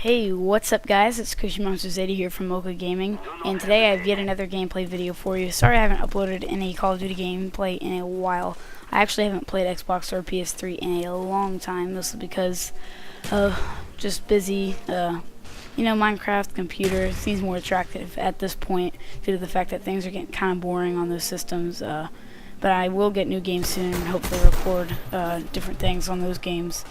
Hey, what's up guys? It's CushyMonsters80 here from Mocha Gaming, and today I have yet another gameplay video for you. Sorry I haven't uploaded any Call of Duty gameplay in a while. I actually haven't played Xbox or PS3 in a long time, mostly because of just busy. Minecraft computer seems more attractive at this point due to the fact that things are getting kind of boring on those systems. But I will get new games soon and hopefully record different things on those games.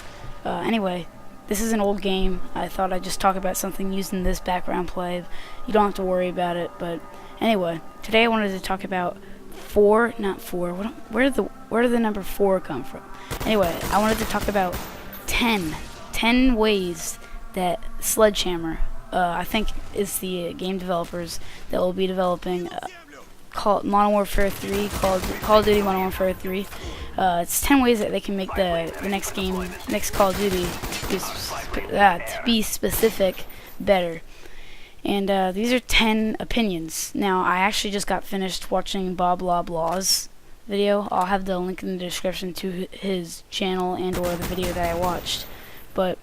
Anyway, this is an old game. I thought I'd just talk about something using this background play. You don't have to worry about it, but anyway, today I wanted to talk about where did the number 4 come from? Anyway, I wanted to talk about 10 ways that Sledgehammer, I think is the game developers that will be developing Modern Warfare 3, Call of Duty Modern Warfare 3. It's 10 ways that they can make the next Call of Duty to be specific better. And these are 10 opinions. Now, I actually just got finished watching BobLobLaw's video. I'll have the link in the description to his channel and or the video that I watched. But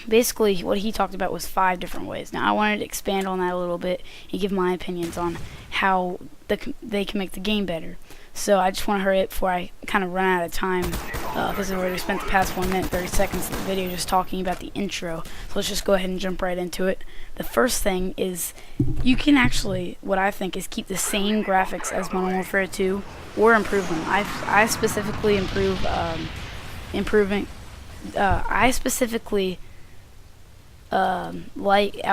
basically, what he talked about was 5 different ways. Now, I wanted to expand on that a little bit and give my opinions on how they can make the game better. So I just want to hurry up before I kind of run out of time, because I've already spent the past 1 minute 30 seconds of the video just talking about the intro. So let's just go ahead and jump right into it. The first thing is you can actually, what I think, is keep the same graphics as Modern Warfare 2 or improve them. I specifically I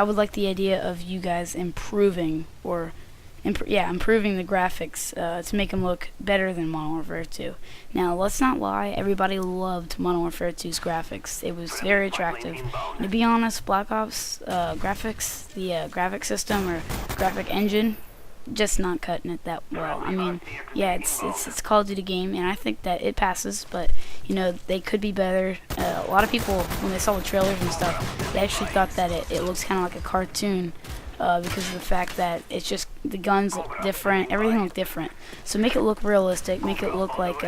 would like the idea of you guys improving the graphics to make them look better than Modern Warfare 2. Now, let's not lie, everybody loved Modern Warfare 2's graphics. It was very attractive. And to be honest, Black Ops graphics, the graphic system or graphic engine, just not cutting it that well. I mean, yeah, it's a Call of Duty game, and I think that it passes, but they could be better. A lot of people, when they saw the trailers and stuff, they actually thought that it looks kind of like a cartoon. Because of the fact that it's just the guns look different, everything look different. So make it look realistic, make it look like,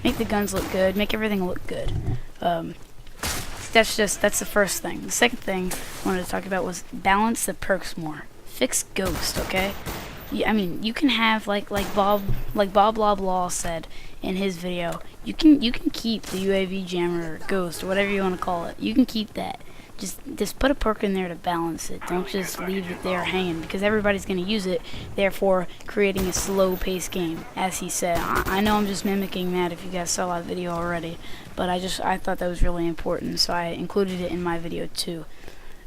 make the guns look good, make everything look good. That's the first thing. The second thing I wanted to talk about was balance the perks more. Fix Ghost, okay? I mean, you can have like BobLobLaw said in his video. You can keep the UAV jammer or Ghost or whatever you want to call it. You can keep that. Just put a perk in there to balance it. Don't just leave it there hanging, because everybody's going to use it, therefore creating a slow-paced game, as he said. I know I'm just mimicking that if you guys saw that video already, but I thought that was really important, so I included it in my video too.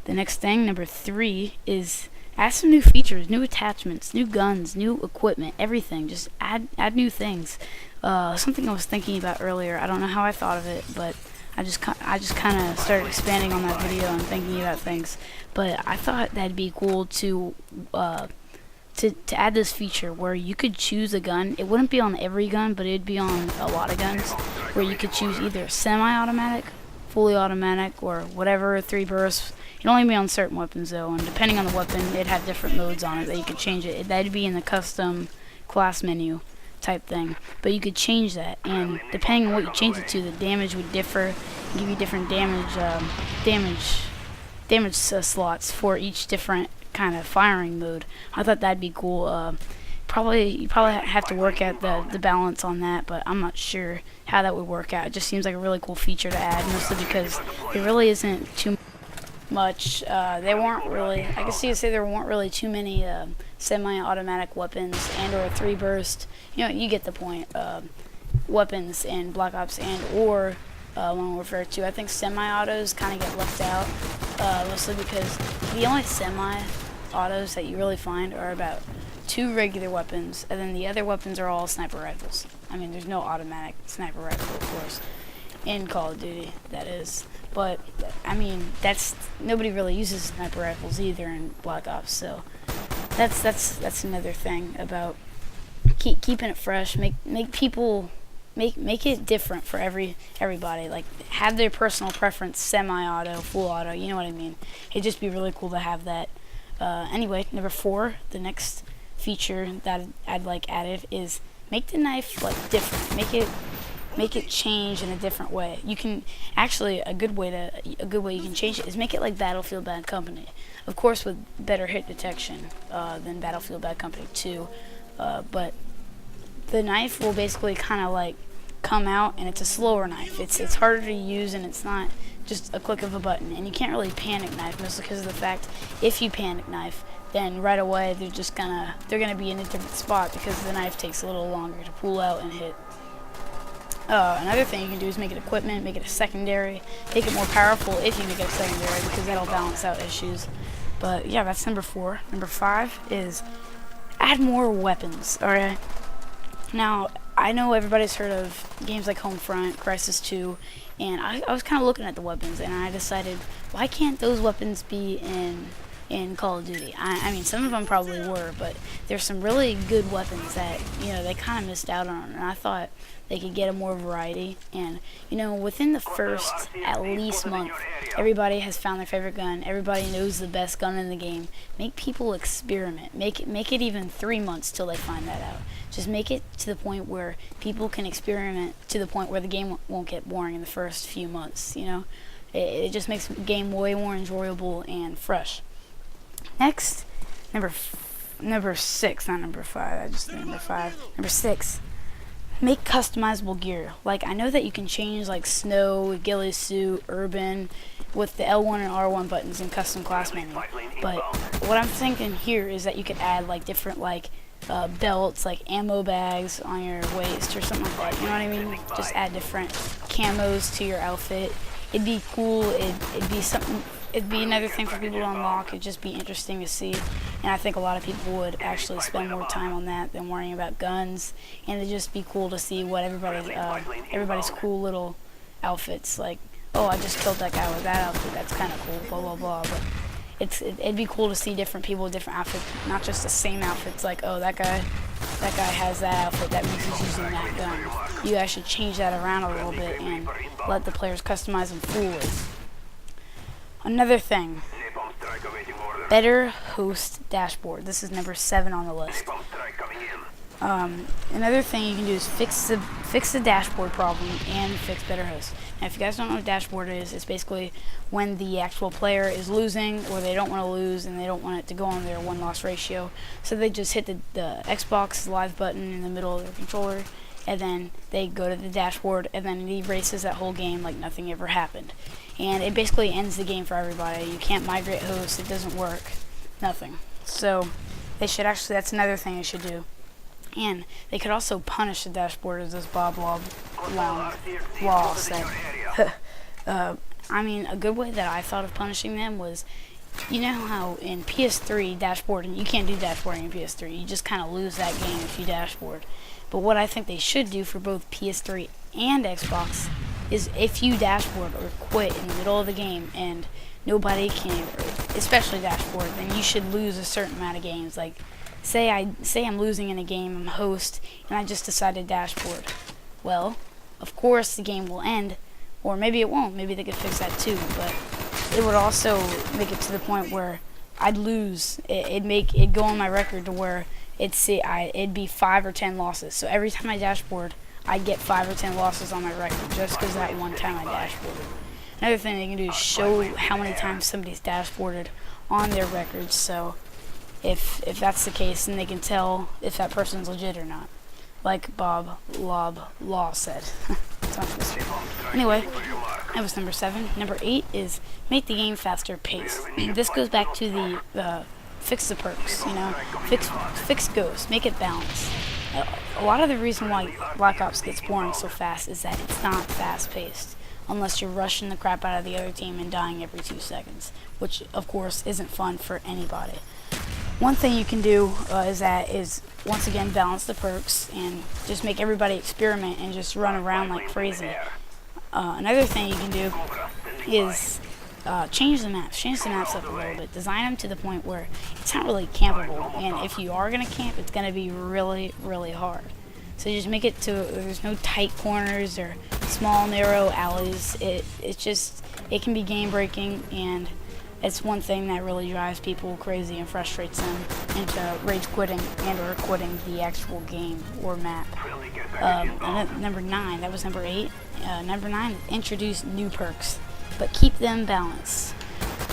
The next thing, number 3, is add some new features, new attachments, new guns, new equipment, everything. Just add new things. Something I was thinking about earlier, I don't know how I thought of it, but I just kind of started expanding on that video and thinking about things. But I thought that'd be cool to add this feature where you could choose a gun. It wouldn't be on every gun, but it'd be on a lot of guns, where you could choose either semi-automatic, fully automatic, or whatever, 3 bursts. It'd only be on certain weapons though, and depending on the weapon, it'd have different modes on it that you could change it. That'd be in the custom class menu type thing, but you could change that, and depending on what you change it to, the damage would differ, give you different damage slots for each different kind of firing mode. I thought that'd be cool. You probably have to work out the balance on that, but I'm not sure how that would work out. It just seems like a really cool feature to add, mostly because there really isn't too much. There weren't really, I guess you could say there weren't really too many semi-automatic weapons and or 3 burst. You get the point. Weapons in Black Ops and or Modern Warfare 2. I think semi-autos kind of get left out, mostly because the only semi-autos that you really find are about 2 regular weapons, and then the other weapons are all sniper rifles. I mean, there's no automatic sniper rifle, of course, in Call of Duty, that is. But I mean, nobody really uses sniper rifles either in Black Ops, so that's another thing about keeping it fresh. Make it different for everybody. Like, have their personal preference, semi-auto, full auto. You know what I mean? It'd just be really cool to have that. Anyway, number 4, the next feature that I'd like added is make the knife like different. make it change in a different way. You can actually a good way you can change it is make it like Battlefield Bad Company, of course with better hit detection than Battlefield Bad Company 2, but the knife will basically kind of like come out, and it's a slower knife. It's harder to use, and it's not just a click of a button. And you can't really panic knife, mostly because of the fact if you panic knife, then right away they're gonna be in a different spot because the knife takes a little longer to pull out and hit. Another thing you can do is make it equipment, make it a secondary, make it more powerful if you make it a secondary because that'll balance out issues. But yeah, that's number 4. Number 5 is add more weapons. Alright. Now, I know everybody's heard of games like Homefront, Crisis 2, and I was kind of looking at the weapons, and I decided, why can't those weapons be in Call of Duty? I mean, some of them probably were, but there's some really good weapons that, you know, they kind of missed out on, and I thought they could get a more variety. And, you know, within the first at least month, everybody has found their favorite gun, everybody knows the best gun in the game. Make people experiment. Make it even 3 months till they find that out. Just make it to the point where people can experiment to the point where the game won't get boring in the first few months, you know? It just makes the game way more enjoyable and fresh. Next, number 6, not number 5, I just did number 5. Number 6, make customizable gear. Like, I know that you can change like snow, ghillie suit, urban with the L1 and R1 buttons in custom class menu. But what I'm thinking here is that you could add like different like belts, like ammo bags on your waist or something like that. You know what I mean? Just add different camos to your outfit. It'd be cool. It'd be something. It'd be another thing for people to unlock. It'd just be interesting to see, and I think a lot of people would actually spend more time on that than worrying about guns. And it'd just be cool to see what everybody's cool little outfits. Like, oh, I just killed that guy with that outfit. That's kind of cool. Blah blah blah. But it'd be cool to see different people with different outfits, not just the same outfits. Like, oh, that guy has that outfit. That means he's using that gun. You guys should change that around a little bit and let the players customize them fully. Another thing, better host dashboard. This is number 7 on the list. Another thing you can do is fix the dashboard problem and fix better host. Now, if you guys don't know what dashboard is, it's basically when the actual player is losing or they don't want to lose and they don't want it to go on their win-loss ratio. So they just hit the Xbox Live button in the middle of their controller, and then they go to the dashboard, and then it erases that whole game like nothing ever happened. And it basically ends the game for everybody. You can't migrate hosts, it doesn't work, nothing. So they should actually, that's another thing they should do. And they could also punish the dashboard, as this BobLobLaw said. I mean, a good way that I thought of punishing them was, you know how in PS3 dashboarding, you can't do dashboarding in PS3. You just kind of lose that game if you dashboard. But what I think they should do for both PS3 and Xbox is if you dashboard or quit in the middle of the game and nobody can, especially dashboard, then you should lose a certain amount of games. Like, say I'm losing in a game, I'm host, and I just decided to dashboard. Well, of course the game will end, or maybe it won't. Maybe they could fix that too, but it would also make it to the point where I'd lose. It'd go on my record to where it'd be 5 or 10 losses. So every time I dashboard, I get 5 or 10 losses on my record just because that one time I dashboarded. Another thing they can do is show how many times somebody's dashboarded on their records. So if that's the case, then they can tell if that person's legit or not, like BobLobLaw said. Anyway, that was number 7. Number 8 is make the game faster paced. This goes back to the fix the perks, you know, fix ghosts, make it balanced. A lot of the reason why Black Ops gets boring so fast is that it's not fast paced, unless you're rushing the crap out of the other team and dying every 2 seconds, which of course isn't fun for anybody. One thing you can do is once again balance the perks and just make everybody experiment and just run around like crazy. Another thing you can do is change the maps up a little bit, design them to the point where it's not really campable, and if you are going to camp, it's going to be really, really hard. So just make it to there's no tight corners or small narrow alleys. It can be game breaking, and It's one thing that really drives people crazy and frustrates them into rage quitting and or quitting the actual game or map. And then number 9, that was number 8. Number 9, introduce new perks, but keep them balanced.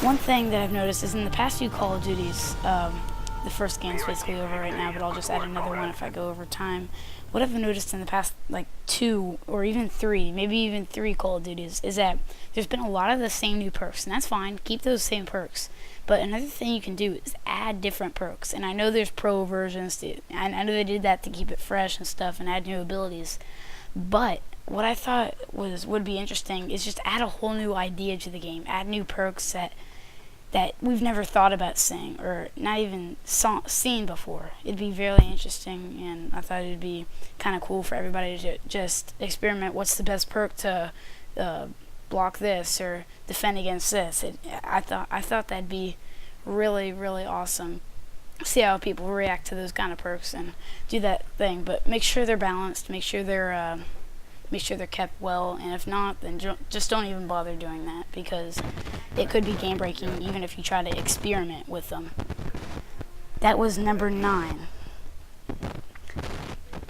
One thing that I've noticed is in the past few Call of Duties, the first game's basically over right now, but I'll just add another one if I go over time. What I've noticed in the past, like 2 or even 3, maybe even 3 Call of Duties, is that there's been a lot of the same new perks, and that's fine. Keep those same perks. But another thing you can do is add different perks. And I know there's pro versions. I know they did that to keep it fresh and stuff and add new abilities. But what I thought would be interesting is just add a whole new idea to the game. Add new perks that we've never thought about seeing or not even seen before. It'd be really interesting, and I thought it'd be kind of cool for everybody to just experiment. What's the best perk to block this or defend against this? I thought that'd be really, really awesome. See how people react to those kind of perks and do that thing. But make sure they're balanced. Make sure they're kept well, and if not, then just don't even bother doing that, because it could be game breaking even if you try to experiment with them. That was number 9.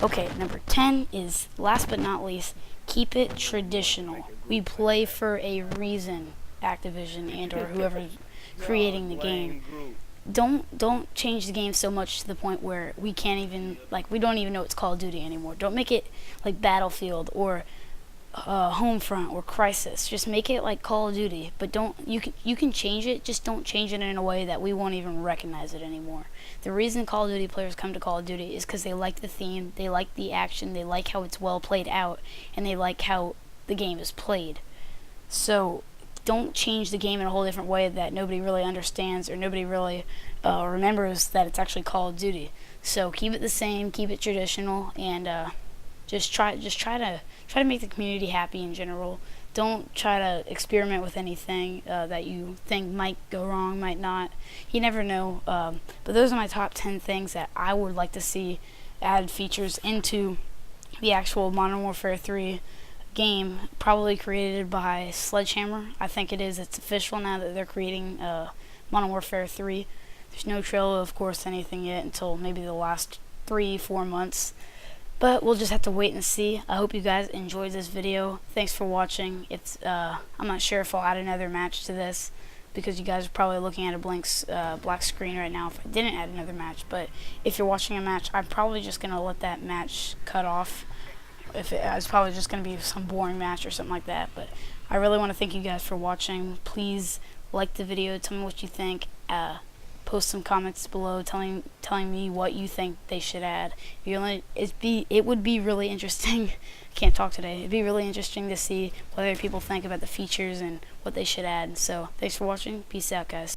Okay, number 10 is, last but not least, keep it traditional. We play for a reason, Activision and or whoever's creating the game. Don't change the game so much to the point where we can't even, like, we don't even know it's Call of Duty anymore. Don't make it like Battlefield or Homefront or Crisis. Just make it like Call of Duty, but you can change it, just don't change it in a way that we won't even recognize it anymore. The reason Call of Duty players come to Call of Duty is because they like the theme, they like the action, they like how it's well played out, and they like how the game is played. So don't change the game in a whole different way that nobody really understands or nobody really remembers that it's actually Call of Duty. So keep it the same, keep it traditional, and just try to make the community happy in general. Don't try to experiment with anything that you think might go wrong, might not. You never know. But those are my top 10 things that I would like to see add features into the actual Modern Warfare 3 game, probably created by Sledgehammer. I think it is. It's official now that they're creating Modern Warfare 3. There's no trailer, of course, anything yet until maybe the last 3-4 months. But we'll just have to wait and see. I hope you guys enjoyed this video. Thanks for watching. I'm not sure if I'll add another match to this, because you guys are probably looking at a black screen right now if I didn't add another match. But if you're watching a match, I'm probably just going to let that match cut off. It's probably just going to be some boring match or something like that. But I really want to thank you guys for watching. Please like the video. Tell me what you think. Post some comments below telling me what you think they should add. It would be really interesting. I can't talk today. It'd be really interesting to see what other people think about the features and what they should add. So thanks for watching. Peace out, guys.